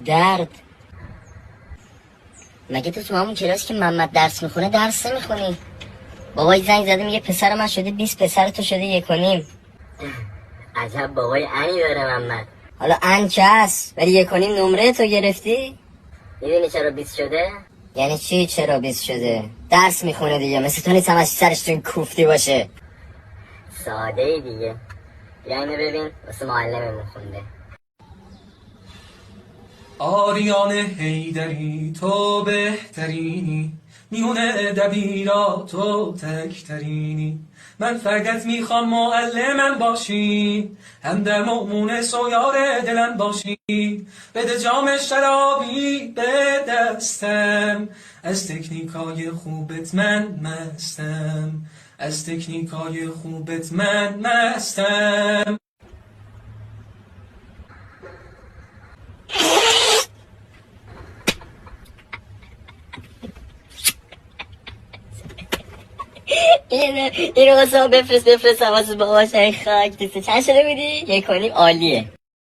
درد؟ مگه تو همون کلاس که محمد درس میخونه درس نمیخونی؟ بابای زنگ زده میگه پسر من شده 20، پسر تو شده 1.5. عجب بابای انی داره محمد. حالا ان که هست ولی 1.5 نمره تو گرفتی؟ میدونی چرا 20 شده؟ یعنی چی چرا 20 شده؟ درس میخونه دیگه، مثل تو نیست همش سرش تو این کوفتی باشه. ساده ای دیگه. یعنی ببین واسه معلممون خونده. آریان حیدری تو بهترینی، میونه دبیرا تو تکترینی، من فقط میخوام معلمم باشی، همدم و مونس و یار دلم باشی، بده جام شرابی به دستم، از تکنیکای خوبت من مستم، از تکنیکای خوبت من مستم. اینو واسه بفرست واسه باباش. این خاک دیسته چند شده بودی؟ 1.5 عالیه.